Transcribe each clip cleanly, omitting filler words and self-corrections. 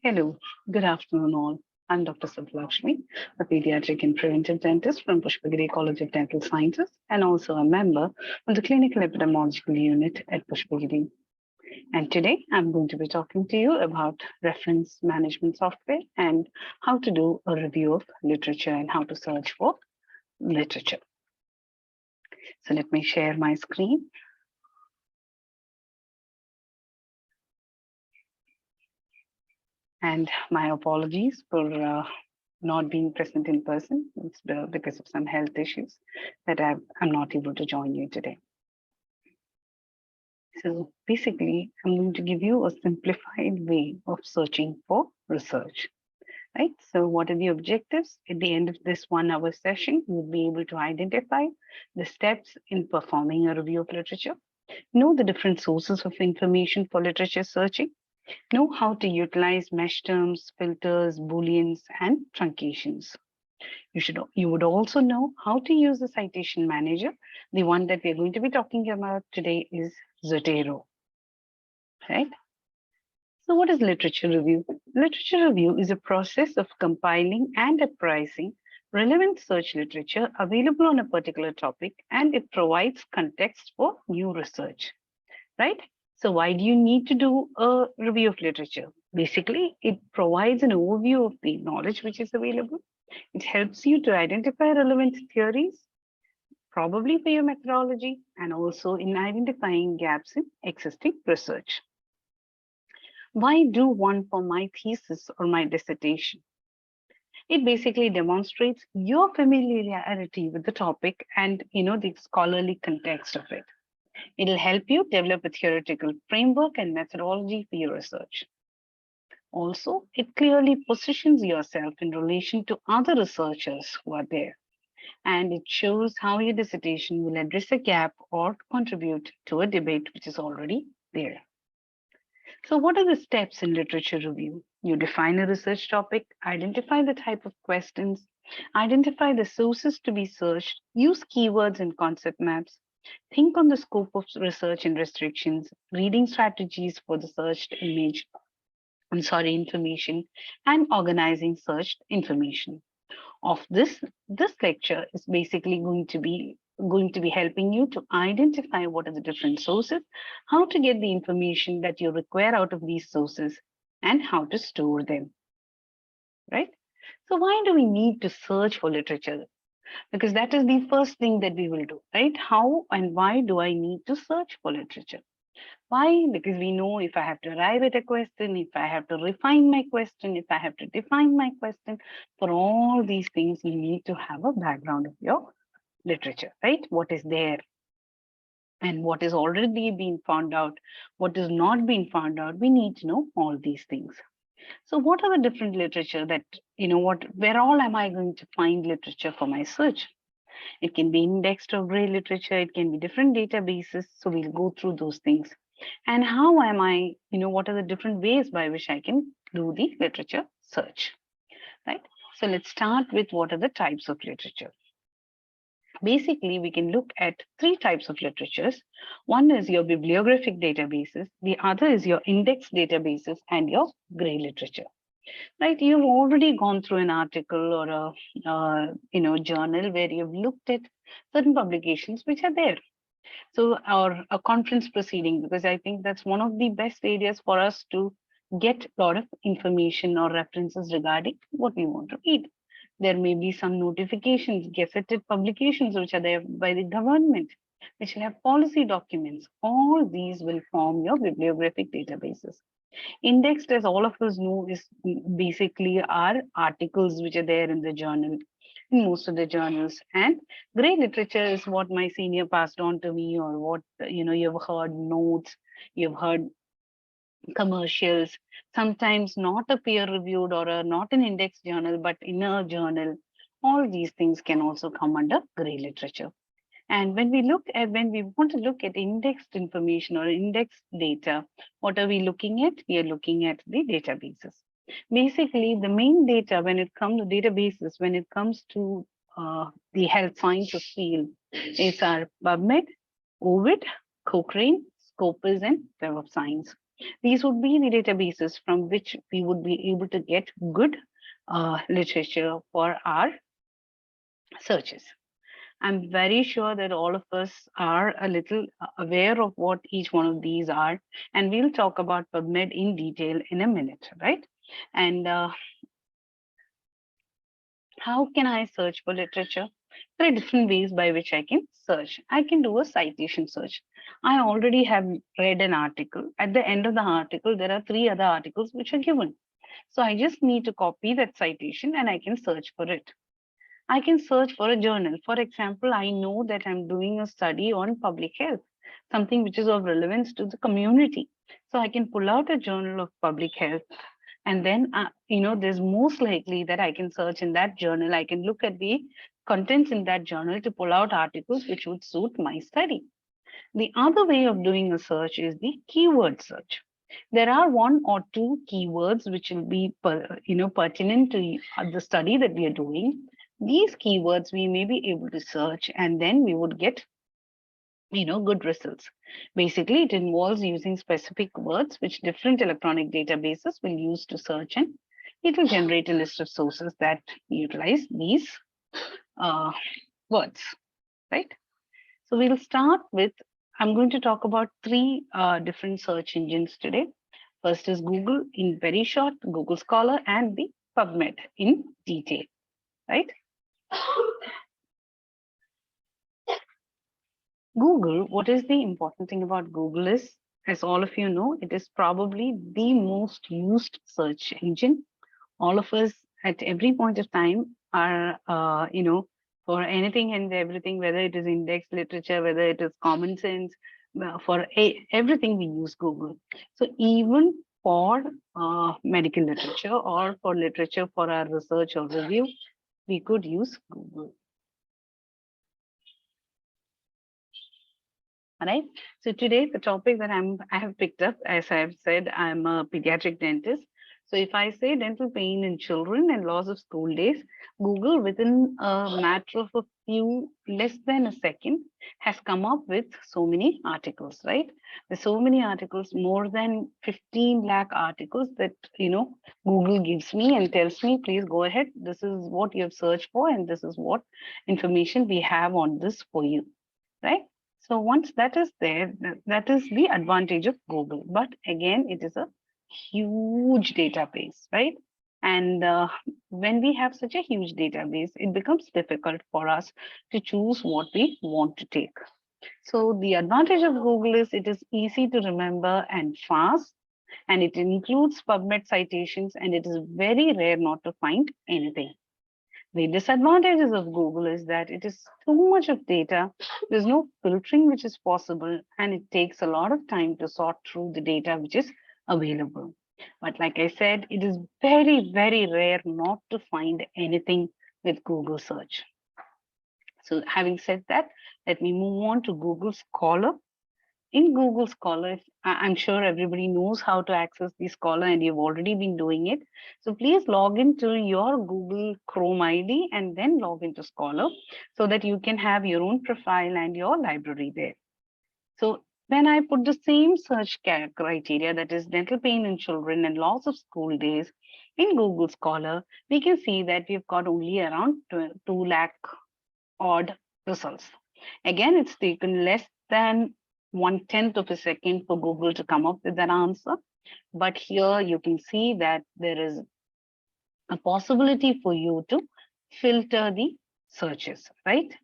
Hello, good afternoon all. I'm Dr. Subbulakshmi, a pediatric and preventive dentist from Pushpagiri College of Dental Sciences and also a member of the Clinical Epidemiological Unit at Pushpagiri. And today I'm going to be talking to you about reference management software and how to do a review of literature and how to search for literature. So let me share my screen. And my apologies for not being present in person. It's because of some health issues that I'm not able to join you today. So basically, I'm going to give you a simplified way of searching for research, right? So what are the objectives? At the end of this 1 hour session, you'll be able to identify the steps in performing a review of literature, know the different sources of information for literature searching, know how to utilize mesh terms, filters, booleans, and truncations. You would also know how to use the citation manager. The one that we're going to be talking about today is Zotero, right? So what is literature review? Literature review is a process of compiling and appraising relevant search literature available on a particular topic, and it provides context for new research, right? So why do you need to do a review of literature? Basically, it provides an overview of the knowledge which is available. It helps you to identify relevant theories, probably for your methodology, and also in identifying gaps in existing research. Why do one for my thesis or my dissertation? It basically demonstrates your familiarity with the topic and the scholarly context of it. It'll help you develop a theoretical framework and methodology for your research. Also, it clearly positions yourself in relation to other researchers who are there, and it shows how your dissertation will address a gap or contribute to a debate which is already there. So what are the steps in literature review? You define a research topic, identify the type of questions, identify the sources to be searched, use keywords and concept maps, think on the scope of research and restrictions, reading strategies for the searched information, and organizing searched information. Of this lecture is basically going to be helping you to identify what are the different sources, how to get the information that you require out of these sources, and how to store them, right? So why do we need to search for literature? Because that is the first thing that we will do, right? How and why do I need to search for literature? Why? Because we know if I have to arrive at a question, if I have to refine my question, if I have to define my question, for all these things, you need to have a background of your literature, right? What is there and what is already being found out, what is not being found out, we need to know all these things. So what are the different literature that, where all am I going to find literature for my search? It can be indexed or gray literature, it can be different databases. So we'll go through those things. And how am I, what are the different ways by which I can do the literature search, right? So let's start with what are the types of literature. Basically, we can look at 3 types of literatures. One is your bibliographic databases, the other is your index databases, and your gray literature. Right, you've already gone through an article or a journal where you've looked at certain publications which are there. So, or a conference proceeding, because I think that's one of the best areas for us to get a lot of information or references regarding what we want to read. There may be some notifications, gazetted publications which are there by the government, which will have policy documents. All these will form your bibliographic databases. Indexed, as all of us know, is basically our articles which are there in the journal, in most of the journals. And gray literature is what my senior passed on to me, or what you've heard notes, you've heard commercials, sometimes not a peer-reviewed or not an index journal, but in a journal. All these things can also come under gray literature. And when we want to look at indexed information or indexed data, what are we looking at? We are looking at the databases. Basically, the main data when it comes to databases, when it comes to the health sciences field, is our Pubmed, Ovid, Cochrane, Scopus, and Web of Science. These would be the databases from which we would be able to get good literature for our searches. I'm very sure that all of us are a little aware of what each one of these are, and we'll talk about PubMed in detail in a minute, right? And how can I search for literature? There are different ways by which I can search. I can do a citation search. I already have read an article. At the end of the article, there are 3 other articles which are given. So I just need to copy that citation and I can search for it. I can search for a journal. For example, I know that I'm doing a study on public health, something which is of relevance to the community. So I can pull out a journal of public health, and then there's most likely that I can search in that journal. I can look at the contents in that journal to pull out articles which would suit my study. The other way of doing a search is the keyword search. There are 1 or 2 keywords which will be pertinent to the study that we are doing. These keywords we may be able to search, and then we would get good results. Basically, it involves using specific words which different electronic databases will use to search, and it will generate a list of sources that utilize these uh, words, right? So we'll start with, I'm going to talk about 3 different search engines today. First is Google in very short, Google Scholar, and the PubMed in detail, right? Google, what is the important thing about Google is, as all of you know, it is probably the most used search engine. All of us at every point of time are, for anything and everything, whether it is index literature, whether it is common sense, for everything we use Google. So even for medical literature or for literature for our research or review, we could use Google. All right. So today the topic that I have picked up, as I have said, I'm a pediatric dentist. So if I say dental pain in children and loss of school days, Google within a matter of a few less than a second has come up with so many articles, right? There's so many articles, more than 15 lakh articles that Google gives me and tells me, please go ahead. This is what you have searched for, and this is what information we have on this for you, right? So once that is there, that is the advantage of Google. But again, it is a huge database, right? And when we have such a huge database, it becomes difficult for us to choose what we want to take. So the advantage of Google is it is easy to remember and fast, and it includes PubMed citations, and it is very rare not to find anything. The disadvantages of Google is that it is too much of data. There's no filtering which is possible, and it takes a lot of time to sort through the data which is available. But like I said, it is very, very rare not to find anything with Google search. So having said that, let me move on to Google Scholar. In Google Scholar, I'm sure everybody knows how to access the Scholar and you've already been doing it. So please log into your Google Chrome ID and then log into Scholar so that you can have your own profile and your library there. So when I put the same search criteria, that is dental pain in children and loss of school days in Google Scholar, we can see that we've got only around 2 lakh odd results. Again, it's taken less than 1/10 of a second for Google to come up with an answer. But here you can see that there is a possibility for you to filter the searches, right?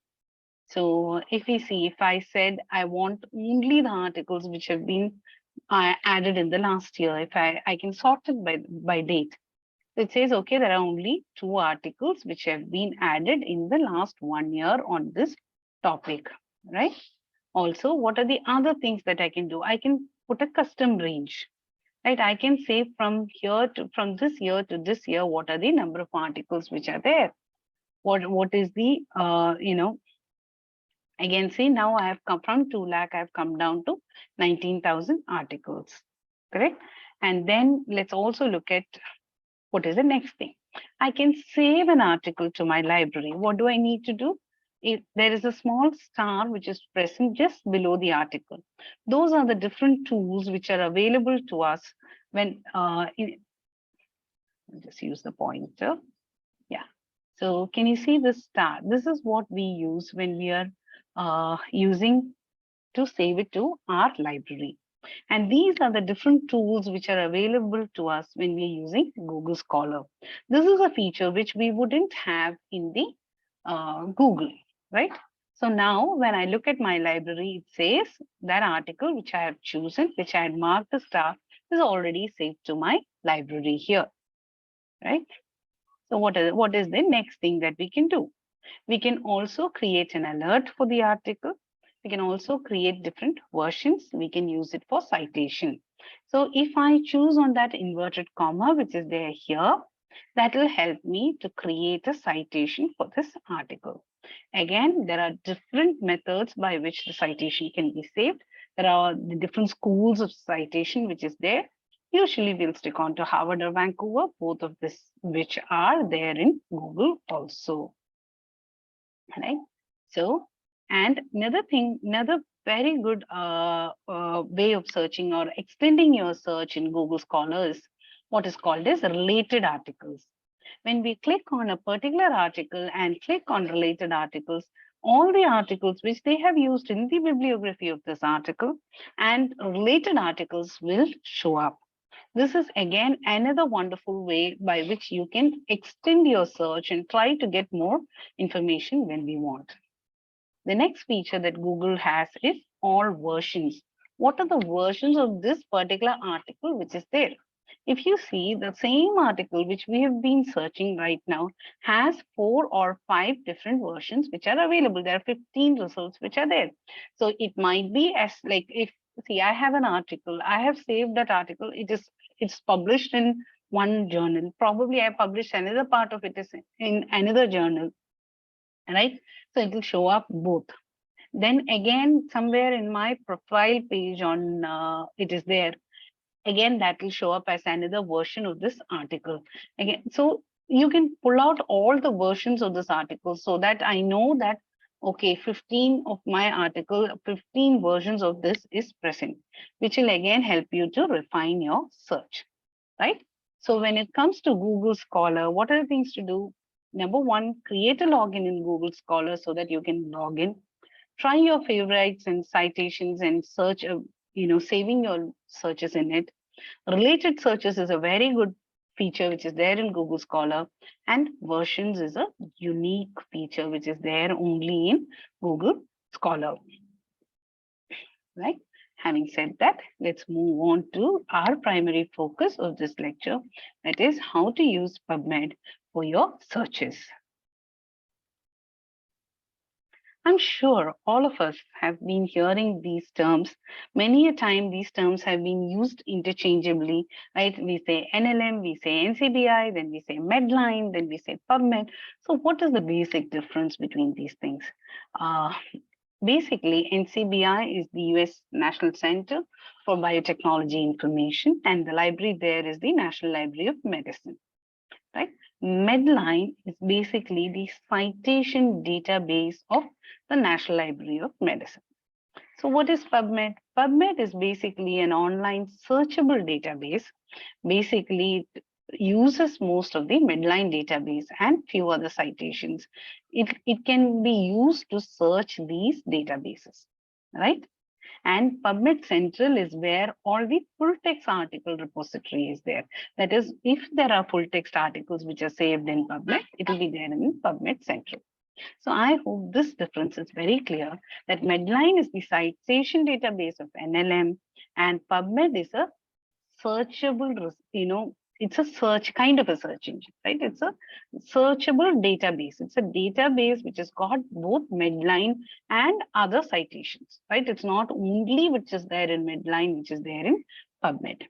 So if we see, if I said I want only the articles which have been added in the last year, if I can sort it by date. It says, okay, there are only 2 articles which have been added in the last 1 year on this topic, right? Also, what are the other things that I can do? I can put a custom range, right? I can say from this year to this year, what are the number of articles which are there? What is the, again, see now I have come from 2 lakh, I have come down to 19,000 articles, correct? And then let's also look at what is the next thing. I can save an article to my library. What do I need to do? if there is a small star which is present just below the article. Those are the different tools which are available to us when, I'll just use the pointer. Yeah. So can you see this star? This is what we use when we are using to save it to our library. And these are the different tools which are available to us when we are using Google Scholar. This is a feature which we wouldn't have in the Google, right? So now when I look at my library, it says that article which I have chosen, which I had marked the star, is already saved to my library here, right? So what is the next thing that we can do? We can also create an alert for the article. We can also create different versions. We can use it for citation. So if I choose on that inverted comma, which is there here, that will help me to create a citation for this article. Again, there are different methods by which the citation can be saved. There are the different schools of citation which is there. Usually we'll stick on to Harvard or Vancouver, both of this which are there in Google also. Right? So, and another thing, another very good way of searching or extending your search in Google Scholar is what is called as related articles. When we click on a particular article and click on related articles, all the articles which they have used in the bibliography of this article and related articles will show up. This is again another wonderful way by which you can extend your search and try to get more information when we want. The next feature that Google has is all versions. What are the versions of this particular article which is there? If you see the same article which we have been searching right now has 4 or 5 different versions which are available. There are 15 results which are there. So it might be as like if see I have an article, I have saved that article, it's published in one journal. Probably I published another part of it is in another journal, right? So it will show up both. Then again, somewhere in my profile page on it is there. Again, that will show up as another version of this article. Again, so you can pull out all the versions of this article so that I know that okay, 15 of my article, 15 versions of this is present, which will again help you to refine your search, right? So when it comes to Google Scholar, what are the things to do? Number one, create a login in Google Scholar so that you can log in. Try your favorites and citations and search, saving your searches in it. Related searches is a very good feature which is there in Google Scholar, and versions is a unique feature which is there only in Google Scholar, right? Having said that, let's move on to our primary focus of this lecture, that is how to use Pubmed for your searches. I'm sure all of us have been hearing these terms. Many a time these terms have been used interchangeably, right? We say NLM, we say NCBI, then we say Medline, then we say Pubmed. So what is the basic difference between these things? Basically, NCBI is the US National Center for Biotechnology Information, and the library there is the National Library of Medicine, right? Medline is basically the citation database of the National Library of Medicine. So what is PubMed? PubMed is basically an online searchable database. Basically, it uses most of the Medline database and few other citations. It can be used to search these databases, right? And PubMed Central is where all the full text article repository is there. That is, if there are full text articles which are saved in PubMed, it will be there in PubMed Central. So I hope this difference is very clear that Medline is the citation database of NLM and PubMed is a searchable, it's a search kind of a search engine, right? It's a searchable database. It's a database which has got both Medline and other citations, right? It's not only which is there in Medline, which is there in PubMed.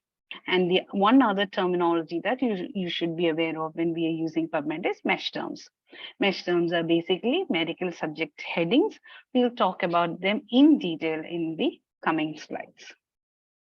And the one other terminology that you should be aware of when we are using PubMed is mesh terms. Mesh terms are basically medical subject headings. We'll talk about them in detail in the coming slides.